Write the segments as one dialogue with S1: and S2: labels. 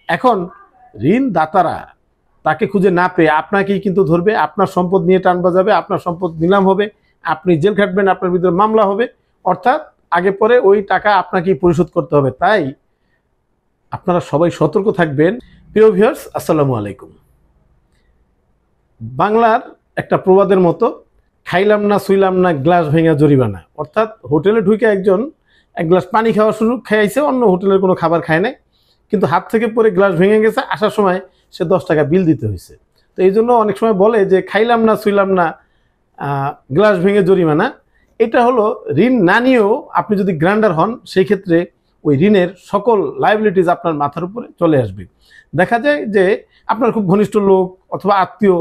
S1: এখন ঋণদাতারা তাকে খুঁজে না পেয়ে আপনাকেই কিন্তু ধরবে, আপনার সম্পদ নিয়ে টান বাজাবে, আপনার সম্পদ নিলাম হবে, আপনি জেল খাটবেন, আপনার ভিতরে মামলা হবে, অর্থাৎ আগে পরে ওই টাকা আপনাকেই পরিশোধ করতে হবে। তাই আপনারা সবাই সতর্ক থাকবেন। প্রিয় ভিউয়ার্স, আসসালামু আলাইকুম। বাংলার একটা প্রবাদের মতো, খাইলাম না শুইলাম না গ্লাস ভেঙে জরিমানা। অর্থাৎ হোটেলে ঢুকে একজন এক গ্লাস পানি খাওয়া শুরু খাইছে, অন্য হোটেলের কোনো খাবার খায় নাই, কিন্তু হাত থেকে পরে গ্লাস ভেঙে গেছে, আসার সময় সে 10 টাকা বিল দিতে হয়েছে। তো এই জন্য অনেক সময় বলে যে খাইলাম না শুইলাম না গ্লাস ভেঙে জরিমানা। এটা হলো ঋণ না নিয়েও আপনি যদি গ্রান্ডার হন, সেই ক্ষেত্রে ওই ঋণের সকল লায়াবিলিটিস আপনার মাথার উপরে চলে আসবে। দেখা যায় যে আপনার খুব ঘনিষ্ঠ লোক অথবা আত্মীয়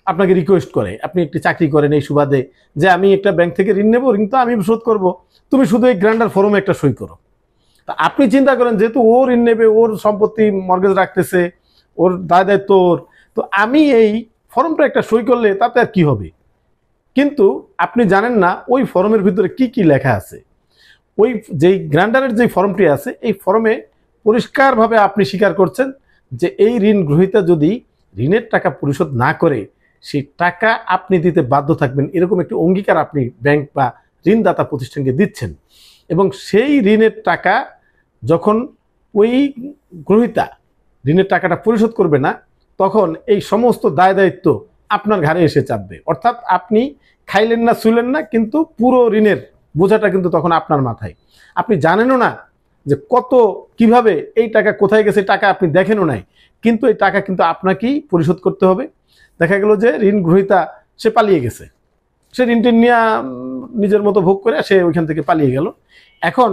S1: আপনাকে রিকোয়েস্ট করে, আপনি একটি চাকরি করেন এই সুবাদে, যে আমি একটা ব্যাংক থেকে ঋণ নেব, ঋণ তো আমি শোধ করব, তুমি শুধু এই গ্রান্ডার ফর্মে একটা সই করো। তা আপনি চিন্তা করেন, যেহেতু ও ঋণ নেবে, ওর সম্পত্তি মর্গেজ রাখতেছে, ওর দায় দায়িত্ব ওর, তো আমি এই ফর্মটা একটা সই করলে তাতে আর কি হবে। কিন্তু আপনি জানেন না ওই ফর্মের ভিতরে কি কি লেখা আছে। ওই যেই গ্রান্ডারের যে ফর্মটি আছে, এই ফর্মে পরিষ্কারভাবে আপনি স্বীকার করছেন যে এই ঋণ গ্রহীতা যদি ঋণের টাকা পরিশোধ না করে, সেই টাকা আপনি দিতে বাধ্য থাকবেন, এরকম একটি অঙ্গীকার আপনি ব্যাংক বা ঋণদাতা প্রতিষ্ঠানকে দিচ্ছেন। এবং সেই ঋণের টাকা যখন ওই গ্রহীতা ঋণের টাকাটা পরিশোধ করবে না, তখন এই সমস্ত দায় দায়িত্ব আপনার ঘাড়ে এসে চাপবে। অর্থাৎ আপনি খাইলেন না শুইলেন না, কিন্তু পুরো ঋণের বোঝাটা কিন্তু তখন আপনার মাথায়। আপনি জানেনও না যে কত কিভাবে এই টাকা কোথায় গেছে, টাকা আপনি দেখেনও নাই, কিন্তু এই টাকা কিন্তু আপনাকেই পরিশোধ করতে হবে। দেখা গেল যে ঋণ গ্রহীতা সে পালিয়ে গেছে, সে ঋণটি নিয়ে নিজের মতো ভোগ করে সে ওইখান থেকে পালিয়ে গেল। এখন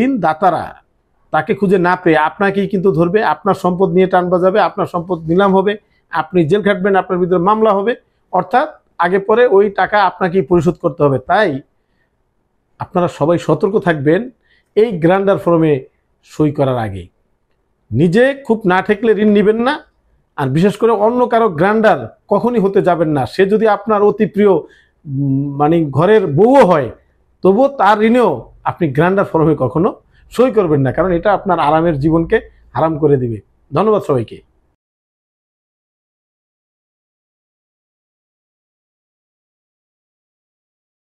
S1: ঋণদাতারা তাকে খুঁজে না পেয়ে আপনাকেই কিন্তু ধরবে, আপনার সম্পদ নিয়ে টান বাজাবে, আপনার সম্পদ নিলাম হবে, আপনি জেল খাটবেন, আপনার ভিতরে মামলা হবে, অর্থাৎ আগে পরে ওই টাকা আপনাকেই পরিশোধ করতে হবে। তাই আপনারা সবাই সতর্ক থাকবেন এই গ্রান্ডার ফর্মে সই করার আগে। নিজে খুব না ঠেকলে ঋণ নেবেন না, আর বিশেষ করে অন্য কারো গ্রান্ডার কখনই হতে যাবেন না। সে যদি আপনার অতি প্রিয় মানে ঘরের বউও হয়, তবুও তার ঋণেও আপনি গ্রান্ডার ফর্মে কখনো সই করবেন না, কারণ এটা আপনার আরামের জীবনকে হারাম করে দিবে। ধন্যবাদ সবাইকে।